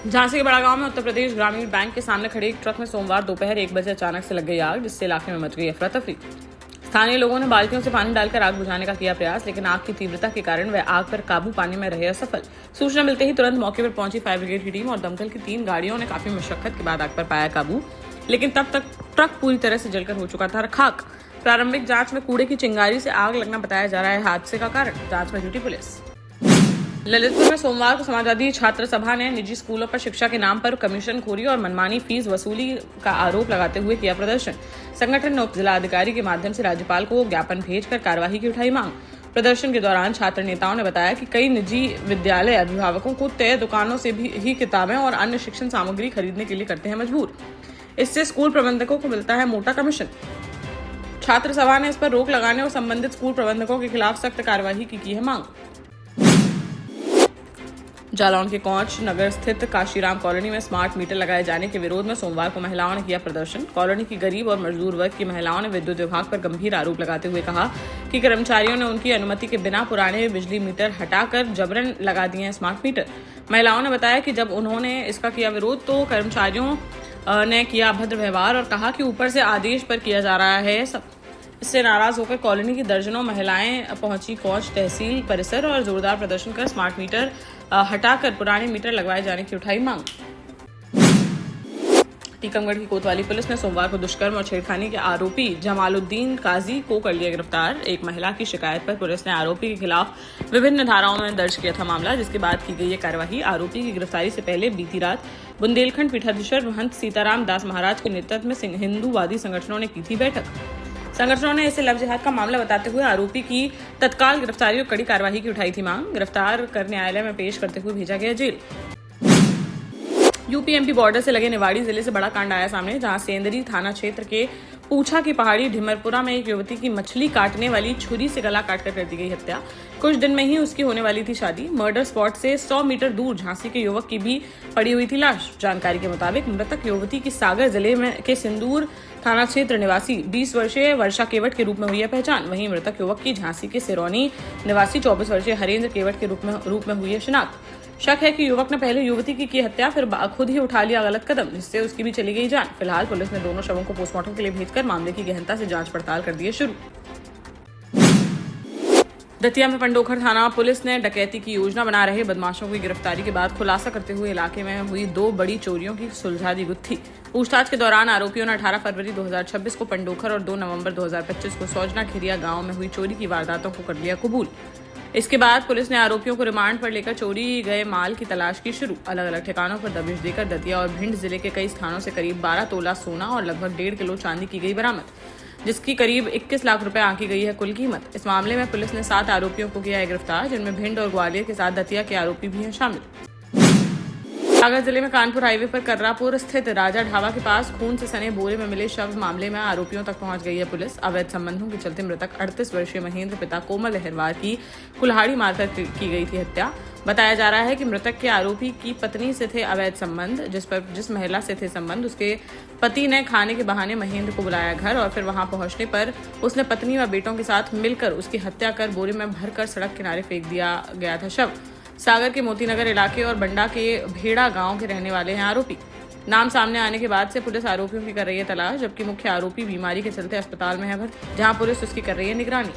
झांसी के बड़ा गांव में उत्तर प्रदेश ग्रामीण बैंक के सामने खड़े एक ट्रक में सोमवार दोपहर 1 बजे अचानक से लग गई आग, जिससे इलाके में मच गई अफरा तफरी। स्थानीय लोगों ने बाल्टियों से पानी डालकर आग बुझाने का किया प्रयास, लेकिन आग की तीव्रता के कारण वह आग पर काबू पाने में रहे असफल। सूचना मिलते ही तुरंत मौके पर पहुंची फायर ब्रिगेड की टीम और दमकल की 3 गाड़ियों ने काफी मशक्कत के बाद आग पर पाया काबू, लेकिन तब तक ट्रक पूरी तरह से जलकर हो चुका था राख। प्रारंभिक जांच में कूड़े की चिंगारी से आग लगना बताया जा रहा है हादसे का कारण। जांच में जुटी पुलिस। ललितपुर में सोमवार को समाजवादी छात्र सभा ने निजी स्कूलों पर शिक्षा के नाम पर कमीशनखोरी और मनमानी फीस वसूली का आरोप लगाते हुए किया प्रदर्शन। संगठन ने उप जिलाधिकारी के माध्यम से राज्यपाल को ज्ञापन भेजकर कार्यवाही की उठाई मांग। प्रदर्शन के दौरान छात्र नेताओं ने बताया कि कई निजी विद्यालय अभिभावकों को तय दुकानों से ही किताबें और अन्य शिक्षण सामग्री खरीदने के लिए करते हैं मजबूर। इससे स्कूल प्रबंधकों को मिलता है मोटा कमीशन। छात्र सभा ने इस पर रोक लगाने और संबंधित स्कूल प्रबंधकों के खिलाफ सख्त कार्यवाही की है मांग। जालौन के कोंच नगर स्थित काशीराम कॉलोनी में स्मार्ट मीटर लगाए जाने के विरोध में सोमवार को महिलाओं ने किया प्रदर्शन। कॉलोनी की गरीब और मजदूर वर्ग की महिलाओं ने विद्युत विभाग पर गंभीर आरोप लगाते हुए कहा कि कर्मचारियों ने उनकी अनुमति के बिना पुराने बिजली मीटर हटाकर जबरन लगा दिए हैं स्मार्ट मीटर। महिलाओं ने बताया कि जब उन्होंने इसका किया विरोध तो कर्मचारियों ने किया अभद्र व्यवहार और कहा कि ऊपर से आदेश पर किया जा रहा है। इससे नाराज होकर कॉलोनी की दर्जनों महिलाएं पहुंची कोंच तहसील परिसर और जोरदार प्रदर्शन कर स्मार्ट मीटर हटाकर पुराने मीटर लगवाए जाने की उठाई मांग। टीकमगढ़ की कोतवाली पुलिस ने सोमवार को दुष्कर्म और छेड़खानी के आरोपी जमालुद्दीन काजी को कर लिया गिरफ्तार। एक महिला की शिकायत पर पुलिस ने आरोपी के खिलाफ विभिन्न धाराओं में दर्ज किया था मामला, जिसके बाद की गई ये कार्यवाही। आरोपी की गिरफ्तारी से पहले बीती रात बुंदेलखंड पीठाधीश्वर महंत सीताराम दास महाराज के नेतृत्व में हिंदूवादी संगठनों ने की थी बैठक। संगठनों ने इसे लव जिहाद का मामला बताते हुए आरोपी की तत्काल गिरफ्तारी और कड़ी कार्यवाही की उठाई थी मांग। गिरफ्तार कर न्यायालय में पेश करते हुए भेजा गया जेल। यूपी-एमपी बॉर्डर से लगे निवाड़ी जिले से बड़ा कांड आया सामने, जहां सेंदरी थाना क्षेत्र के पूछा की पहाड़ी ढिमरपुरा में एक युवती की मछली काटने वाली छुरी से गला काटकर कर दी गई हत्या। कुछ दिन में ही उसकी होने वाली थी शादी। मर्डर स्पॉट से 100 मीटर दूर झांसी के युवक की भी पड़ी हुई थी लाश। जानकारी के मुताबिक मृतक युवती की सागर जिले में के सिंदूर थाना क्षेत्र निवासी 20 वर्षीय वर्षा केवट के रूप में हुई है पहचान। वहीं मृतक युवक की झांसी के सिरौनी निवासी 24 वर्षीय हरेंद्र केवट के रूप में हुई है शिनाख्त। शक है कि युवक ने पहले युवती की हत्या, फिर खुद ही उठा लिया गलत कदम, जिससे उसकी भी चली गई जान। फिलहाल पुलिस ने दोनों शवों को पोस्टमार्टम के लिए भेजकर मामले की गहनता से जांच पड़ताल कर दी है शुरू। दतिया में पंडोखर थाना पुलिस ने डकैती की योजना बना रहे बदमाशों की गिरफ्तारी के बाद खुलासा करते हुए इलाके में हुई 2 बड़ी चोरियों की सुलझा दी गुत्थी। पूछताछ के दौरान आरोपियों ने 18 फरवरी 2026 को पंडोखर और 2 नवंबर 2025 को सौजना खिरिया गांव में हुई चोरी की वारदातों को कर लिया कबूल। इसके बाद पुलिस ने आरोपियों को रिमांड पर लेकर चोरी गए माल की तलाश की शुरू। अलग अलग ठिकानों पर दबिश देकर दतिया और भिंड जिले के कई स्थानों से करीब 12 तोला सोना और लगभग 1.5 किलो चांदी की गई बरामद, जिसकी करीब 21 लाख रुपए आंकी गई है कुल कीमत। इस मामले में पुलिस ने 7 आरोपियों को किया है गिरफ्तार, जिनमें भिंड और ग्वालियर के साथ दतिया के आरोपी भी हैं शामिल। सागर जिले में कानपुर हाईवे पर कर्रापुर स्थित राजा ढाबा के पास खून से सने बोरे में मिले शव मामले में आरोपियों तक पहुंच गई है पुलिस। अवैध संबंधों के चलते मृतक 38 वर्षीय महेंद्र पिता कोमल लहरवार की कुल्हाड़ी मारकर की गई थी हत्या। बताया जा रहा है कि मृतक के आरोपी की पत्नी से थे अवैध संबंध। जिस महिला से थे संबंध, उसके पति ने खाने के बहाने महेंद्र को बुलाया घर और फिर वहां पहुंचने पर उसने पत्नी व बेटों के साथ मिलकर उसकी हत्या कर बोरे में भरकर सड़क किनारे फेंक दिया गया था शव। सागर के मोतीनगर इलाके और बंडा के भेड़ा गांव के रहने वाले हैं आरोपी। नाम सामने आने के बाद से पुलिस आरोपियों की कर रही है तलाश, जबकि मुख्य आरोपी बीमारी के चलते अस्पताल में है भर्ती, जहां पुलिस उसकी कर रही है निगरानी।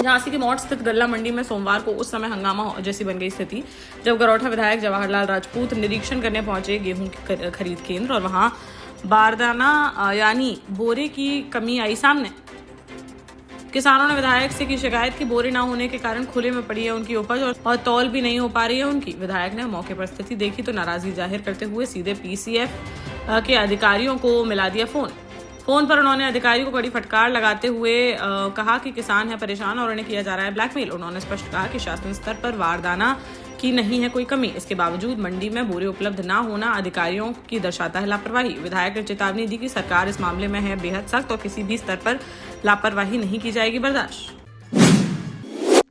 झांसी के मोड़ स्थित गल्ला मंडी में सोमवार को उस समय हंगामा जैसी बन गई स्थिति, जब गरौठा विधायक जवाहरलाल राजपूत निरीक्षण करने पहुंचे गेहूं की खरीद केंद्र और वहां बारदाना यानी बोरे की कमी आई सामने। किसानों ने विधायक से की शिकायत कि बोरे न होने के कारण खुले में पड़ी है उनकी उपज और तौल भी नहीं हो पा रही है उनकी। विधायक ने मौके पर स्थिति देखी तो नाराजगी जाहिर करते हुए सीधे पीसीएफ के अधिकारियों को मिला दिया फोन पर उन्होंने अधिकारी को कड़ी फटकार लगाते हुए कहा कि किसान है परेशान और उन्हें किया जा रहा है ब्लैकमेल। उन्होंने स्पष्ट कहा कि शासन स्तर पर बारदाना की नहीं है कोई कमी, इसके बावजूद मंडी में बोरे उपलब्ध न होना अधिकारियों की दर्शाता है लापरवाही। विधायक ने चेतावनी दी कि सरकार इस मामले में है बेहद सख्त और किसी भी स्तर पर लापरवाही नहीं की जाएगी बर्दाश्त।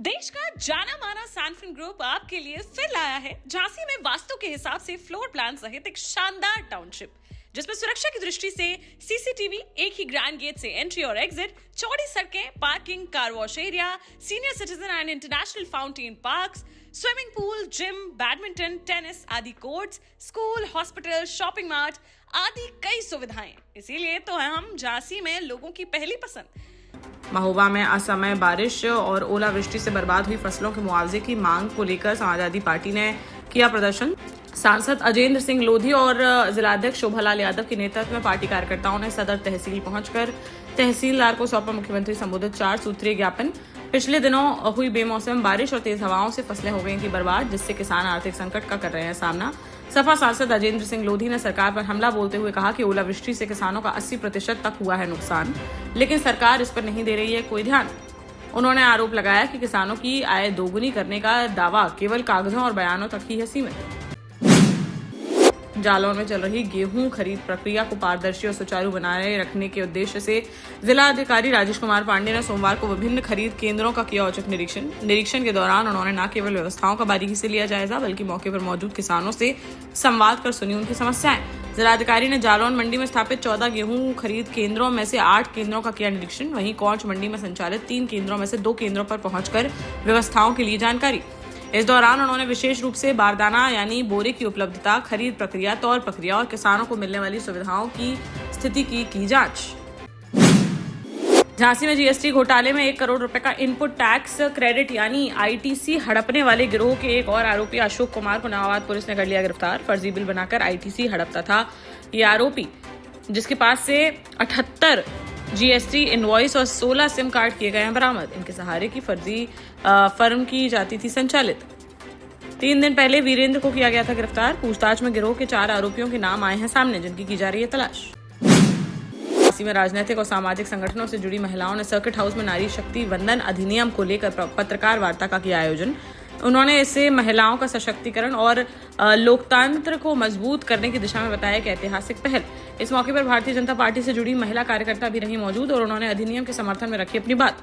देश का जाना माना सैनफिन ग्रुप आपके लिए फिर लाया है झांसी में वास्तु के हिसाब से फ्लोर प्लान सहित एक शानदार टाउनशिप, जिसमें सुरक्षा की दृष्टि से सीसीटीवी, एक ही ग्रैंड गेट से एंट्री और एग्जिट, चौड़ी सड़कें, parking, car wash area, senior citizen and international fountain parks, swimming pool, gym, badminton, tennis आदि courts, school, hospital, shopping mart आदि कई सुविधाएं। इसीलिए तो हम झांसी में लोगों की पहली पसंद। महोबा में असमय बारिश और ओलावृष्टि से बर्बाद हुई फसलों के मुआवजे की मांग को लेकर समाजवादी पार्टी ने किया प्रदर्शन। सांसद अजेंद्र सिंह लोधी और जिलाध्यक्ष शोभालाल यादव के नेतृत्व में पार्टी कार्यकर्ताओं ने सदर तहसील पहुंचकर तहसीलदार को सौंपा मुख्यमंत्री संबोधित 4 सूत्रीय ज्ञापन। पिछले दिनों हुई बेमौसम बारिश और तेज हवाओं से फसलें हो गई थी बर्बाद, जिससे किसान आर्थिक संकट का कर रहे हैं सामना। सपा सांसद अजेंद्र सिंह लोधी ने सरकार पर हमला बोलते हुए कहा कि ओलावृष्टि से किसानों का 80% तक हुआ है नुकसान, लेकिन सरकार इस पर नहीं दे रही है कोई ध्यान। उन्होंने आरोप लगाया कि किसानों की आय दोगुनी करने का दावा केवल कागजों और बयानों तक ही है सीमित। जालौन में चल रही गेहूं खरीद प्रक्रिया को पारदर्शी और सुचारू बनाए रखने के उद्देश्य से जिला अधिकारी राजेश कुमार पांडे ने सोमवार को विभिन्न खरीद केंद्रों का किया औचक निरीक्षण के दौरान उन्होंने न केवल व्यवस्थाओं का बारीकी से लिया जायजा, बल्कि मौके पर मौजूद किसानों से संवाद कर सुनी उनकी समस्याएं। जिलाधिकारी ने जालौन मंडी में स्थापित 14 गेहूं खरीद केंद्रों में से 8 केंद्रों का किया निरीक्षण। वहीं कौंच मंडी में संचालित 3 केंद्रों में से 2 केंद्रों पर पहुंचकर व्यवस्थाओं के लिए जानकारी। इस दौरान उन्होंने विशेष रूप से बारदाना यानी बोरे की उपलब्धता, खरीद प्रक्रिया, तौल प्रक्रिया और किसानों को मिलने वाली सुविधाओं की स्थिति की जांच। झांसी में जीएसटी घोटाले में 1 करोड़ रुपए का इनपुट टैक्स क्रेडिट यानी आईटीसी हड़पने वाले गिरोह के एक और आरोपी अशोक कुमार को नावाबाद पुलिस ने कर लिया गिरफ्तार। फर्जी बिल बनाकर आईटीसी हड़पता था ये आरोपी, जिसके पास से 78 जीएसटी इनवॉइस और 16 सिम कार्ड किए गए हैं बरामद। इनके सहारे की फर्जी फर्म की जाती थी संचालित। 3 दिन पहले वीरेंद्र को किया गया था गिरफ्तार। पूछताछ में गिरोह के 4 आरोपियों के नाम आए हैं सामने, जिनकी की जा रही है तलाश। झांसी में राजनीतिक और सामाजिक संगठनों से जुड़ी महिलाओं ने सर्किट हाउस में नारी शक्ति वंदन अधिनियम को लेकर पत्रकार वार्ता का किया आयोजन। उन्होंने इसे महिलाओं का सशक्तिकरण और लोकतंत्र को मजबूत करने की दिशा में बताया एक ऐतिहासिक पहल। इस मौके पर भारतीय जनता पार्टी से जुड़ी महिला कार्यकर्ता भी रही मौजूद और उन्होंने अधिनियम के समर्थन में रखी अपनी बात।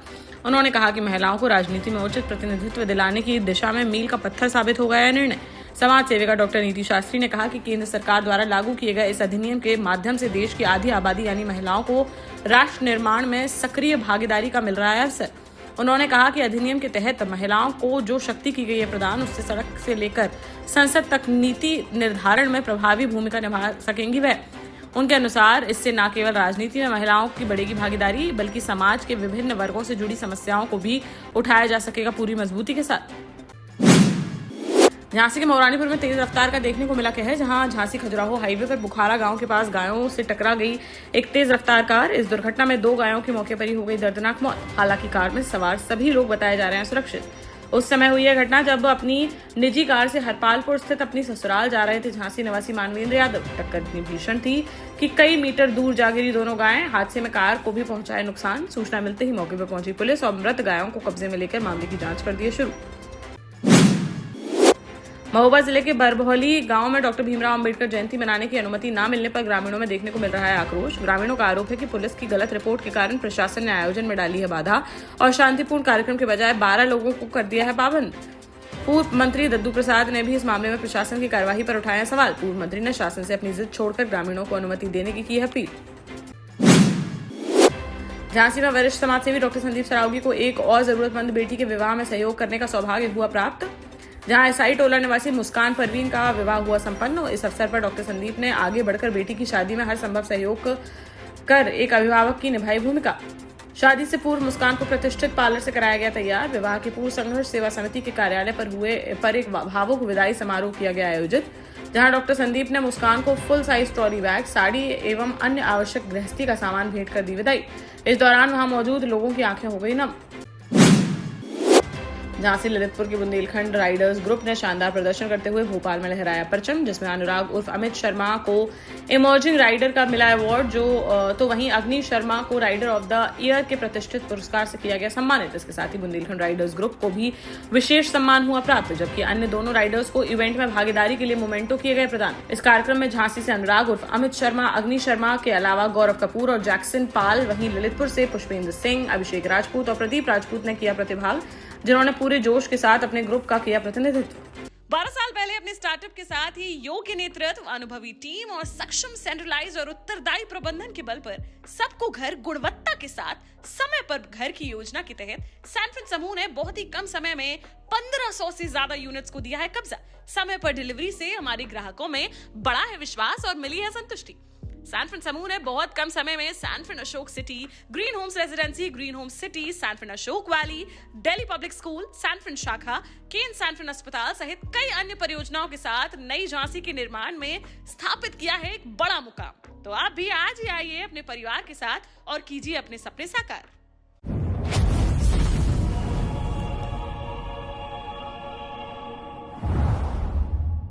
उन्होंने कहा कि महिलाओं को राजनीति में उचित प्रतिनिधित्व दिलाने की दिशा में मील का पत्थर साबित हो गया है निर्णय। समाज सेविका डॉक्टर नीति शास्त्री ने कहा कि केंद्र सरकार द्वारा लागू किए गए इस अधिनियम के माध्यम से देश की आधी आबादी यानी महिलाओं को राष्ट्र निर्माण में सक्रिय भागीदारी का मिल रहा है अवसर। उन्होंने कहा कि अधिनियम के तहत महिलाओं को जो शक्ति की गई है प्रदान, उससे सड़क से लेकर संसद तक नीति निर्धारण में प्रभावी भूमिका निभा सकेंगी वह। उनके अनुसार इससे न केवल राजनीति में महिलाओं की बढ़ेगी भागीदारी, बल्कि समाज के विभिन्न वर्गों से जुड़ी समस्याओं को भी उठाया जा सकेगा पूरी मजबूती के साथ। झांसी के मौरानीपुर में तेज रफ्तार का देखने को मिला कहर, जहां झांसी खजुराहो हाईवे पर बुखारा गांव के पास गायों से टकरा गई एक तेज रफ्तार कार। इस दुर्घटना में 2 गायों की मौके पर ही हो गई दर्दनाक मौत। हालांकि कार में सवार सभी लोग बताए जा रहे हैं सुरक्षित। उस समय हुई यह घटना जब अपनी निजी कार से हरपालपुर स्थित अपनी ससुराल जा रहे थे झांसी निवासी मानवेंद्र यादव। टक्कर इतनी भीषण थी कि कई मीटर दूर जा गिरी दोनों गायें। हादसे में कार को भी पहुंचाया नुकसान। सूचना मिलते ही मौके पर पहुंची पुलिस और मृत गायों को कब्जे में लेकर मामले की जांच कर दी शुरू। महोबा जिले के बरभौली गांव में डॉक्टर भीमराव अंबेडकर जयंती मनाने की अनुमति न मिलने पर ग्रामीणों में देखने को मिल रहा है आक्रोश। ग्रामीणों का आरोप है कि पुलिस की गलत रिपोर्ट के कारण प्रशासन ने आयोजन में डाली है बाधा और शांतिपूर्ण कार्यक्रम के बजाय 12 लोगों को कर दिया है पाबंद। पूर्व मंत्री दद्दू प्रसाद ने भी इस मामले में प्रशासन की कार्यवाही पर उठाया सवाल। पूर्व मंत्री ने शासन से अपनी जिद छोड़कर ग्रामीणों को अनुमति देने की अपील। झांसी में वरिष्ठ समाजसेवी डॉक्टर संदीप सरावगी को एक और जरूरतमंद बेटी के विवाह में सहयोग करने का सौभाग्य हुआ प्राप्त, जहां एसआई टोला निवासी मुस्कान परवीन का विवाह हुआ संपन्न। इस अवसर पर डॉक्टर संदीप ने आगे बढ़कर बेटी की शादी में हर संभव सहयोग कर एक अभिभावक की निभाई भूमिका। शादी से पूर्व मुस्कान को प्रतिष्ठित पार्लर से कराया गया तैयार। विवाह के पूर्व संघर्ष सेवा समिति के कार्यालय पर एक भावुक विदाई समारोह किया गया आयोजित, जहां डॉक्टर संदीप ने मुस्कान को full size trolley bag, sari एवं अन्य आवश्यक गृहस्थी का सामान भेंट कर दी विदाई। इस दौरान वहां मौजूद लोगों की आंखें हो गई नम। झांसी ललितपुर के बुंदेलखंड राइडर्स ग्रुप ने शानदार प्रदर्शन करते हुए भोपाल में लहराया परचम, जिसमें अनुराग उर्फ अमित शर्मा को इमर्जिंग राइडर का मिला अवार्ड, तो वहीं अग्नि शर्मा को राइडर ऑफ द ईयर के प्रतिष्ठित पुरस्कार से किया गया सम्मानित। इसके साथ ही बुंदेलखंड राइडर्स ग्रुप को भी विशेष सम्मान हुआ प्राप्त, जबकि अन्य दोनों राइडर्स को इवेंट में भागीदारी के लिए मोमेंटो किए गए प्रदान। इस कार्यक्रम में झांसी से अनुराग उर्फ अमित शर्मा, अग्नि शर्मा के अलावा गौरव कपूर और जैक्सन पाल, वहीं ललितपुर से पुष्पेंद्र सिंह, अभिषेक राजपूत और प्रदीप राजपूत ने किया प्रतिभाग, जिन्होंने पूरे जोश के साथ अपने ग्रुप का किया प्रतिनिधित्व। 12 साल पहले अपने स्टार्टअप के साथ ही योग्य नेतृत्व, अनुभवी टीम और सक्षम सेंट्रलाइज और उत्तरदायी प्रबंधन के बल पर सबको घर गुणवत्ता के साथ समय पर घर की योजना के तहत सैनफिन समूह ने बहुत ही कम समय में 1500 से ज्यादा यूनिट्स को दिया है कब्जा। समय पर डिलीवरी से हमारे ग्राहकों में बढ़ा है विश्वास और मिली है संतुष्टि। सैनफिन समूह ने बहुत कम समय में Sanfin Ashok city, green homes residency, green homes city, Sanfin Ashok valley, Delhi public school, Sanfin शाखा, केन सैनफिन अस्पताल सहित कई अन्य परियोजनाओं के साथ नई झांसी के निर्माण में स्थापित किया है एक बड़ा मुकाम। तो आप भी आज ही आइए अपने परिवार के साथ और कीजिए अपने सपने साकार।